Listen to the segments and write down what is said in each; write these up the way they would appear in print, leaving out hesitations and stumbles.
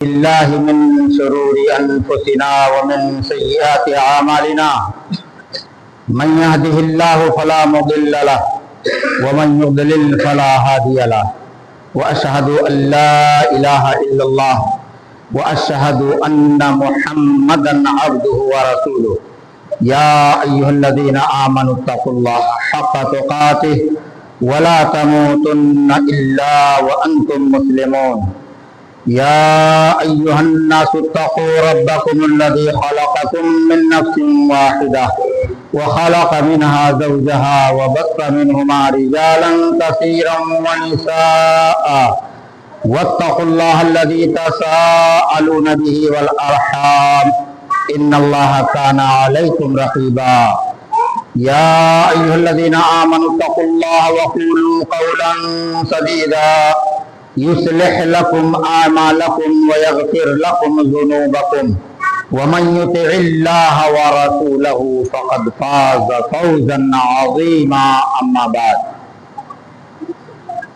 بالله من شرور أنفسنا ومن سيئات أعمالنا من يهده الله فلا مضل له ومن يضلل فلا هادي له وأشهد أن لا إله إلا الله وأشهد أن محمدا عبده ورسوله يا أيها الذين آمنوا اتقوا الله حق تقاته ولا تموتن إلا وأنتم مسلمون يا أيها الناس اتقوا ربكم الذي خلقكم من نفس واحدة وخلق منها زوجها وبث منهما رجالا كثيرا ونساء واتقوا الله الذي تساءلون به والأرحام إن الله كان عليكم رقيبا يا أيها الذين آمنوا اتقوا الله وقولوا قولا سديدا يصلح لكم أعمالكم ويغفر لكم ذنوبكم ومن يطع الله ورسوله فقد فاز فوزا عظيما أما بعد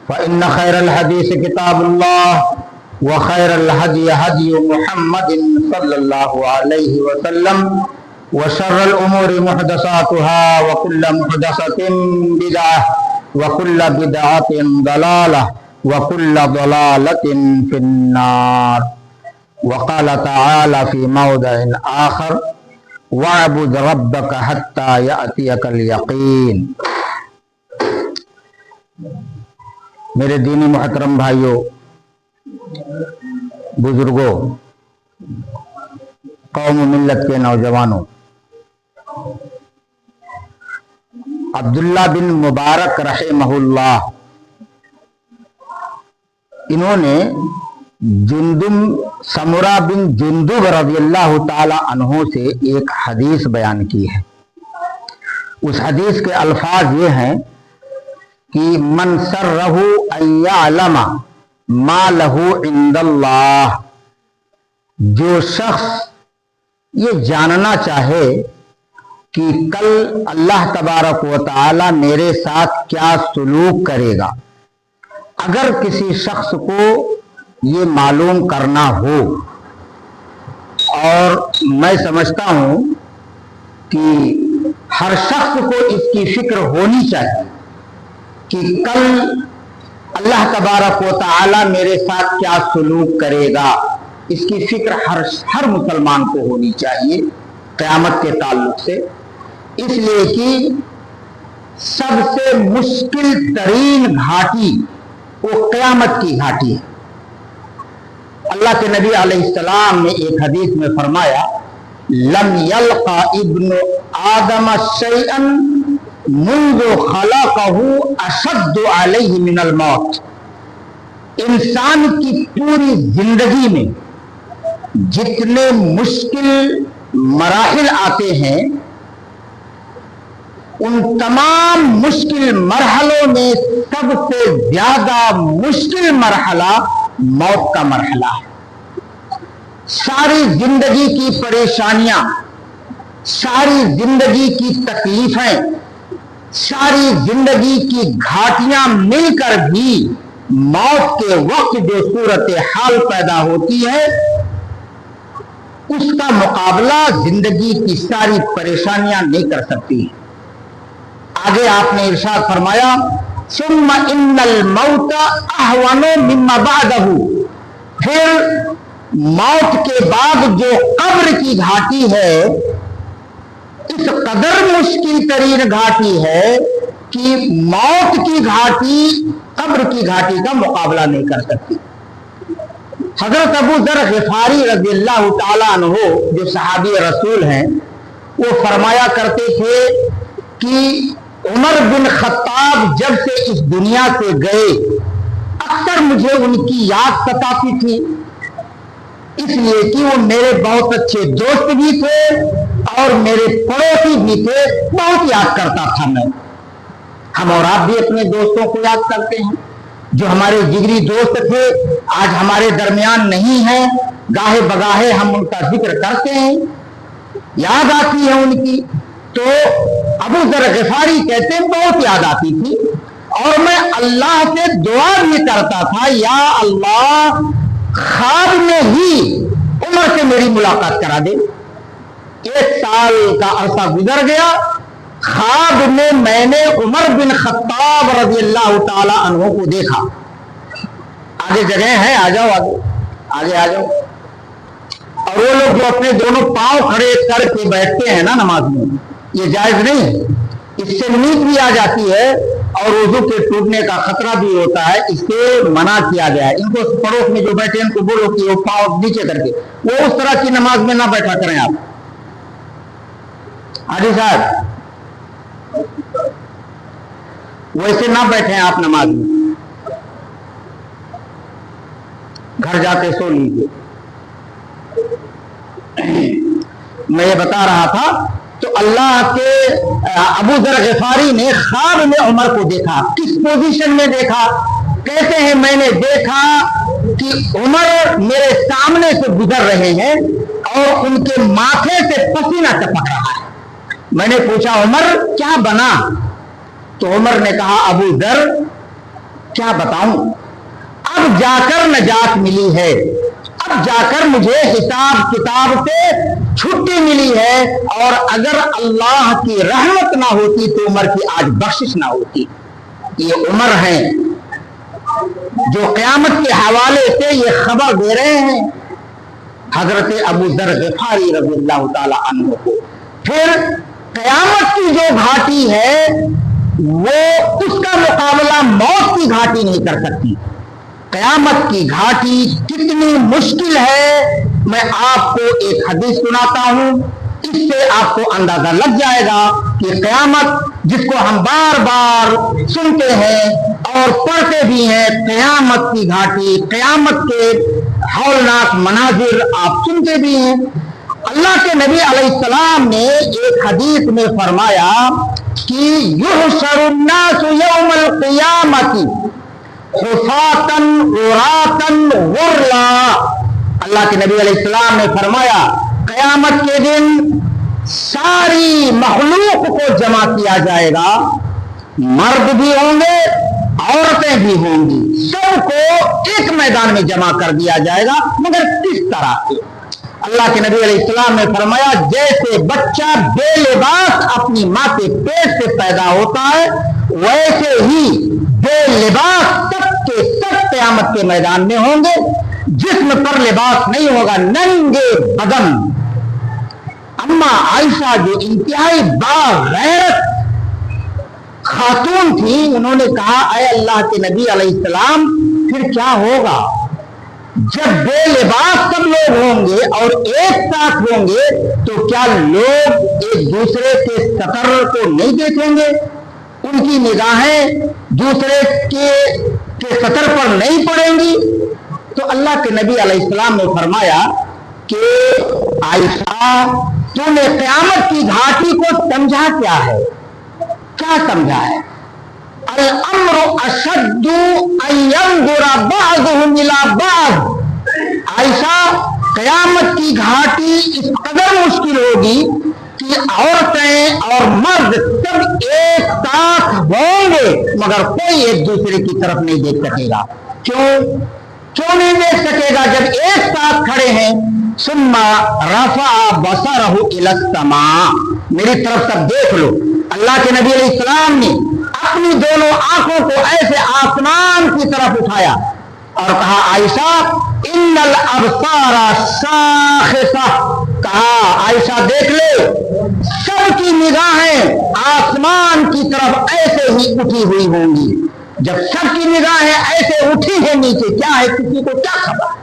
فإن خير الحديث كتاب الله وخير الهدي هدي محمد صلى الله عليه وسلم وشر الأمور محدثاتها وكل محدثة بدعة وكل بدعة ضلالة وكل ضلالة في النار وقال تعالى في موضع آخر واعبد ربك حتى يأتيك اليقين. میرے دینی محترم بھائیوں، بزرگوں، قوم ملت کے نوجوانوں، عبداللہ بن مبارک رحمہ اللہ انہوں نے سمرہ بن جندب رضی اللہ تعالی عنہ سے ایک حدیث بیان کی ہے. اس حدیث کے الفاظ یہ ہیں کہ من سرہ ان یعلم ما لہ عند اللہ، جو شخص یہ جاننا چاہے کہ کل اللہ تبارک و تعالی میرے ساتھ کیا سلوک کرے گا، اگر کسی شخص کو یہ معلوم کرنا ہو، اور میں سمجھتا ہوں کہ ہر شخص کو اس کی فکر ہونی چاہیے کہ کل اللہ تبارک و تعالی میرے ساتھ کیا سلوک کرے گا، اس کی فکر ہر مسلمان کو ہونی چاہیے قیامت کے تعلق سے. اس لیے کہ سب سے مشکل ترین گھاٹی وہ قیامت کی گھاٹی ہے. اللہ کے نبی علیہ السلام نے ایک حدیث میں فرمایا لم یلقى ابن آدم شیئا منذ خلقه اشد علیہ من الموت. انسان کی پوری زندگی میں جتنے مشکل مراحل آتے ہیں، ان تمام مشکل مرحلوں میں سب سے زیادہ مشکل مرحلہ موت کا مرحلہ ہے. ساری زندگی کی پریشانیاں، ساری زندگی کی تکلیفیں، ساری زندگی کی گھاٹیاں مل کر بھی موت کے وقت جو صورتحال پیدا ہوتی ہے، اس کا مقابلہ زندگی کی ساری پریشانیاں نہیں کر سکتی. آگے آپ نے ارشاد فرمایا ثم ان الموت اہون مما بعدہ، پھر موت کے بعد جو قبر کی گھاٹی ہے اس قدر مشکل ترین گھاٹی ہے کہ موت کی گھاٹی قبر کی گھاٹی کا مقابلہ نہیں کر سکتی. حضرت ابو ذر غفاری رضی اللہ تعالیٰ عنہ جو صحابی رسول ہیں، وہ فرمایا کرتے تھے کہ عمر بن خطاب جب سے اس دنیا سے گئے اکثر مجھے ان کی یاد ستاتی تھی، اس لیے کہ وہ میرے بہت اچھے دوست بھی تھے اور میرے پڑوسی بھی تھے، بہت یاد کرتا تھا میں. ہم اور آپ بھی اپنے دوستوں کو یاد کرتے ہیں جو ہمارے جگری دوست تھے، آج ہمارے درمیان نہیں ہیں، گاہے بگاہے ہم ان کا ذکر کرتے ہیں، یاد آتی ہے ان کی. تو ابو ذر غفاری کہتے ہیں بہت یاد آتی تھی، اور میں اللہ سے دعا بھی کرتا تھا یا اللہ خواب میں ہی عمر سے میری ملاقات کرا دے. 1 سال کا عرصہ گزر گیا, خواب میں نے عمر بن خطاب رضی اللہ تعالی عنہ کو دیکھا. آگے جگہ ہے, آ جاؤ آگے آ جاؤ. اور وہ لوگ جو اپنے دونوں پاؤں کھڑے کر کے بیٹھتے ہیں نا نماز میں, یہ جائز نہیں. اس سے نیند بھی آ جاتی ہے اور وضو کے ٹوٹنے کا خطرہ بھی ہوتا ہے, اس سے منع کیا گیا ہے. ان کو پڑوس میں جو بیٹھے ہیں ان کو بولو کہ وہ پاؤں نیچے کر کے, وہ اس طرح کی نماز میں نہ بیٹھا کریں آپ. حاجی صاحب ویسے نہ بیٹھیں آپ نماز میں, گھر جا کے سو لیجیے. میں یہ بتا رہا تھا تو اللہ کے ابو ذر غفاری نے خواب میں عمر کو دیکھا. کس پوزیشن میں دیکھا؟ کہتے ہیں میں نے دیکھا کہ عمر میرے سامنے سے گزر رہے ہیں اور ان کے ماتھے سے پسینہ ٹپک رہا ہے. میں نے پوچھا عمر کیا بنا؟ تو عمر نے کہا ابو ذر کیا بتاؤں, اب جا کر نجات ملی ہے, اب جا کر مجھے حساب کتاب سے چھٹی ملی ہے, اور اگر اللہ کی رحمت نہ ہوتی تو عمر کی آج بخشش نہ ہوتی. یہ عمر ہیں جو قیامت کے حوالے سے یہ خبر دے رہے ہیں حضرت ابو ذر غفاری رضی اللہ تعالی عنہ کو. پھر قیامت کی جو گھاٹی ہے وہ اس کا مقابلہ موت کی گھاٹی نہیں کر سکتی. قیامت کی گھاٹی کتنی مشکل ہے, میں آپ کو ایک حدیث سناتا ہوں, اس سے آپ کو اندازہ لگ جائے گا کہ قیامت جس کو ہم بار بار سنتے ہیں اور پڑھتے بھی ہیں, قیامت کی گھاٹی, قیامت کے ہولناک مناظر آپ سنتے بھی ہیں. اللہ کے نبی علیہ السلام نے ایک حدیث میں فرمایا کہ یحشر الناس یوم القیامت حفاتن عراتن غرلا. اللہ کے نبی علیہ السلام نے فرمایا قیامت کے دن ساری مخلوق کو جمع کیا جائے گا, مرد بھی ہوں گے عورتیں بھی ہوں گی, سب کو ایک میدان میں جمع کر دیا جائے گا. مگر کس طرح سے؟ اللہ کے نبی علیہ السلام نے فرمایا جیسے بچہ بے لباس اپنی ماں کے پیٹ سے پیدا ہوتا ہے ویسے ہی بے لباس سب کے سب قیامت کے میدان میں ہوں گے, جسم پر لباس نہیں ہوگا, ننگے بدن. اما عائشہ جو انتہائی باغیرت خاتون تھی, انہوں نے کہا اے اللہ کے نبی علیہ السلام پھر کیا ہوگا جب بے لباس سب لوگ ہوں گے اور ایک ساتھ ہوں گے تو کیا لوگ ایک دوسرے کے سطر کو نہیں دیکھیں گے, ان کی نگاہیں دوسرے کے سطر پر نہیں پڑیں گی؟ تو اللہ کے نبی علیہ السلام نے فرمایا کہ عائشہ تو نے قیامت کی گھاٹی کو سمجھا کیا ہے؟ کیا سمجھا ہے؟ الامر اشد ان ينظر بعضهم الى بعض. عائشہ قیامت کی گھاٹی اس قدر مشکل ہوگی کہ عورتیں اور مرد سب ایک ساتھ ہوں گے مگر کوئی ایک دوسرے کی طرف نہیں دیکھ سکے گا. کیوں نہیں دیکھ سکے گا؟ جب ایک ساتھ کھڑے ہیں ثم رفع بصره الى السماء, میری طرف سب دیکھ لو. اللہ کے نبی علیہ السلام نے اپنی دونوں آنکھوں کو ایسے آسمان کی طرف اٹھایا اور کہا عائشہ ان الابصار شاخصہ, کہا عائشہ دیکھ لے سب کی نگاہیں آسمان کی طرف ایسے ہی اٹھی ہوئی ہوں گی. جب سب کی نگاہیں ایسے اٹھی ہیں نیچے, کیا ہے کسی کو کیا خبر؟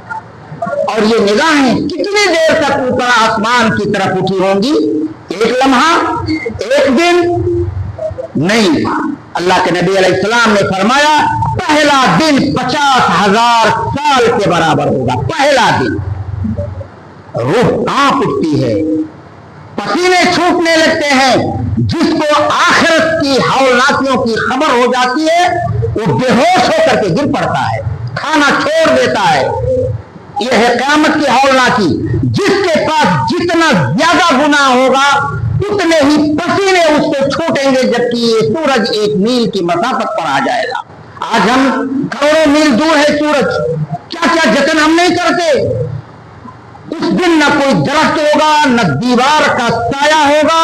اور یہ نگاہیں کتنی دیر تک اوپر آسمان کی طرف اٹھی ہوں گی؟ ایک لمحہ, ایک دن نہیں. اللہ کے نبی علیہ السلام نے فرمایا پہلا دن 50,000 سال کے برابر ہوگا. پہلا دن روح کانپ اٹھتی ہے, پسینے چھوٹنے لگتے ہیں. جس کو آخرت کی ہولناکیوں کی خبر ہو جاتی ہے وہ بے ہوش ہو کر کے گر پڑتا ہے, کھانا چھوڑ دیتا ہے. یہ ہے قیامت کی ہولناکی. جس کے پاس جتنا زیادہ گناہ ہوگا اتنے ہی پسینے اس سے چھوٹیں گے, جبکہ یہ سورج 1 میل کی مسافت پر آ جائے گا. آج ہم کروڑوں میل دور ہے سورج, کیا کیا کیا جتن ہم نہیں کرتے. اس دن نہ کوئی درخت ہوگا نہ دیوار کا سایہ ہوگا.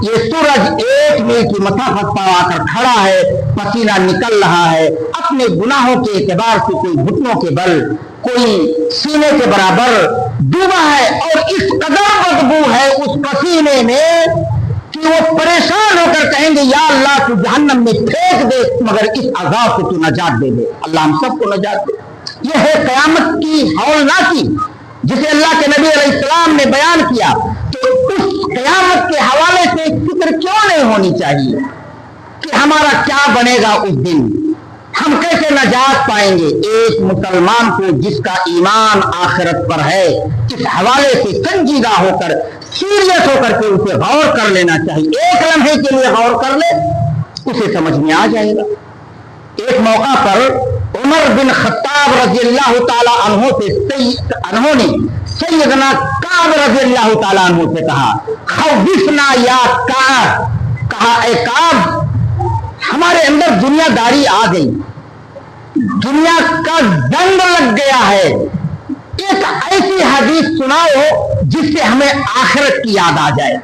یہ سورج 1 میل کی مسافت پر آ کر کھڑا ہے, پسینہ نکل رہا ہے, اپنے گناہوں کے اعتبار سے کوئی گھٹنوں کے بل, کوئی سینے کے برابر ڈوبا ہے, اور اس قدر بدبو ہے اس پسینے میں کہ وہ پریشان ہو کر کہیں گے یا اللہ تو جہنم میں پھینک دے مگر اس عذاب سے تو نجات دے دے. اللہ ہم سب کو نجات دے. یہ ہے قیامت کی ہولناکی جسے اللہ کے نبی علیہ السلام نے بیان کیا. تو اس قیامت کے حوالے سے فکر کیوں نہیں ہونی چاہیے کہ ہمارا کیا بنے گا اس دن, ہم کیسے نجات پائیں گے. ایک مسلمان کو جس کا ایمان آخرت پر ہے اس حوالے سے سنجیدہ ہو کر, سیریس ہو کر کے اسے غور کر لینا چاہیے. ایک لمحے کے لیے غور کر لے, اسے سمجھ میں آ جائے گا. ایک موقع پر عمر بن خطاب رضی اللہ تعالی عنہ نے سیدنا کعب رضی اللہ تعالی عنہ سے کہا, خوفنا یا کعب, کہا اے کعب ہمارے اندر دنیا داری آ گئی, دنیا کا زنگ لگ گیا ہے, ایک ایسی حدیث سناؤ جس سے ہمیں آخرت کی یاد آ جائے.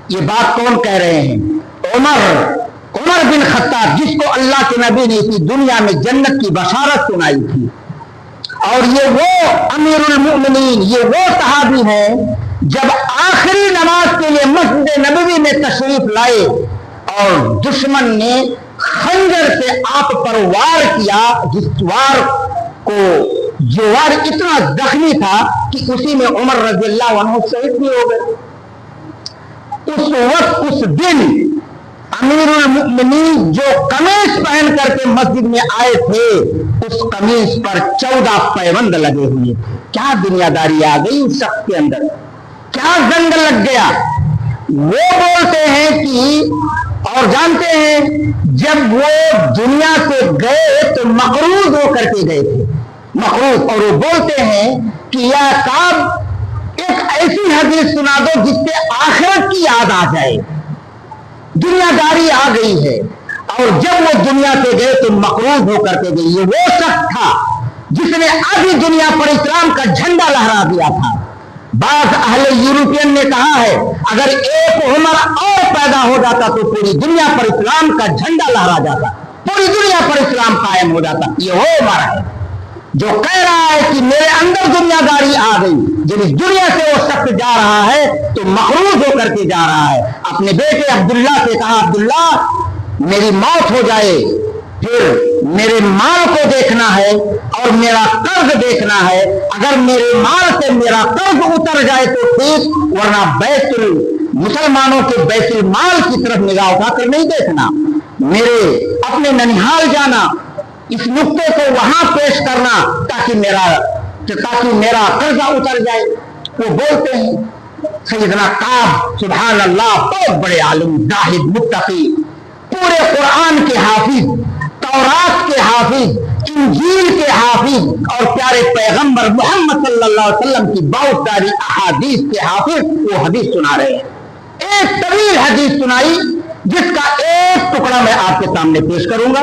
یہ بات کون کہہ رہے ہیں؟ عمر بن خطاب, جس کو اللہ کے نبی نے اسی دنیا میں جنت کی بشارت سنائی تھی. اور یہ وہ امیر المؤمنین, یہ وہ صحابی ہیں جب آخری نماز کے لیے مسجد نبوی میں تشریف لائے اور دشمن نے خنجر سے آپ پر وار کیا, جس وار کو جو وار اتنا زخمی تھا کہ اسی میں عمر رضی اللہ عنہ شہید بھی ہو گئے. اس وقت اس دن امیر المؤمنین جو قمیص پہن کر کے مسجد میں آئے تھے اس قمیص پر 14 پیوند لگے ہوئے تھے. کیا دنیا داری آ گئی اس شخص کے اندر, کیا زنگ لگ گیا. وہ بولتے ہیں کہ اور جانتے ہیں جب وہ دنیا سے گئے تو مقروض ہو کر کے گئے تھے, مقروض. اور وہ بولتے ہیں کہ یا کعب ایک ایسی حدیث سنا دو جس سے آخرت کی یاد آ جائے. دنیا داری آ گئی ہے, اور جب وہ دنیا سے گئے تو مقروض ہو کر کے گئے. یہ وہ شخص تھا جس نے آدھی دنیا پر اسلام کا جھنڈا لہرا دیا تھا. بعض اہل یورپین نے کہا ہے اگر ایک عمر اور پیدا ہو جاتا تو پوری دنیا پر اسلام کا جھنڈا لہرا جاتا, پوری دنیا پر اسلام قائم ہو جاتا. یہ وہ عمر ہے جو کہہ رہا ہے کہ میرے اندر دنیا داری آ گئی. جب اس دنیا سے وہ شخص جا رہا ہے تو مقروض ہو کر کے جا رہا ہے. اپنے بیٹے عبداللہ سے کہا عبداللہ میری موت ہو جائے پھر میرے مال کو دیکھنا ہے اور میرا قرض دیکھنا ہے. اگر میرے مال سے میرا قرض اتر جائے تو ٹھیک, ورنہ مسلمانوں کے بیت المال کی طرف نگاہ اٹھا کر نہیں دیکھنا. میرے اپنے ننیحال جانا, اس نقطے کو وہاں پیش کرنا تاکہ میرا قرضہ اتر جائے. وہ بولتے ہیں سیدنا کعب سبحان اللہ, بہت بڑے عالم, زاہد, متقی, پورے قرآن کے حافظ, تورات کے حافظ, انجیل کے حافظ اور پیارے پیغمبر محمد صلی اللہ علیہ وسلم کی بہت ساری احادیث کے حافظ, وہ حدیث سنا رہے ہیں. ایک طویل حدیث سنائی جس کا ایک ٹکڑا میں آپ کے سامنے پیش کروں گا.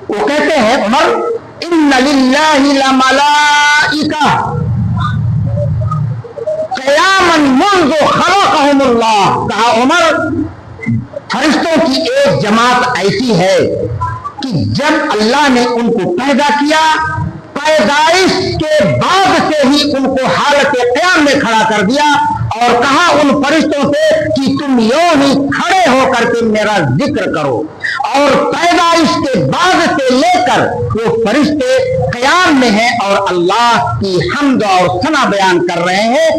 وہ کہتے ہیں عمر ان للہ لملائکہ قیاما منذ خلقہم اللہ. کہا عمر فرشتوں کی ایک جماعت ایسی ہے کہ جب اللہ نے ان کو پیدا کیا پیدائش کے بعد سے ہی ان کو حالت قیام میں کھڑا کر دیا اور کہا ان فرشتوں سے کہ تم یوں ہی کھڑے ہو کر کے میرا ذکر کرو. اور پیدائش کے بعد سے لے کر وہ فرشتے قیام میں ہیں اور اللہ کی حمد اور ثنا بیان کر رہے ہیں.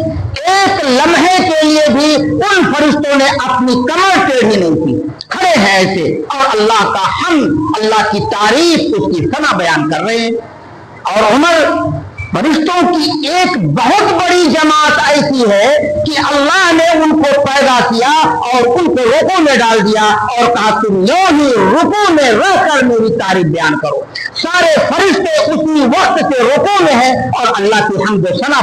ایک لمحے کے لیے بھی ان فرشتوں نے اپنی کمر ٹیڑھی نہیں کی, کھڑے ہیں ایسے اور اللہ کا حمد, اللہ کی تعریف, اس کی ثنا بیان کر رہے ہیں. اور عمر فرشتوں کی ایک بہت بڑی جماعت ایسی ہے کہ اللہ نے ان کو پیدا کیا اور ان کو رکوع میں ڈال دیا اور کہا تم یوں ہی رکوع میں رہ کر میری تعریف بیان کرو. سارے فرشتے اسی وقت سے رکوع میں ہیں اور اللہ کی حمد و ثنا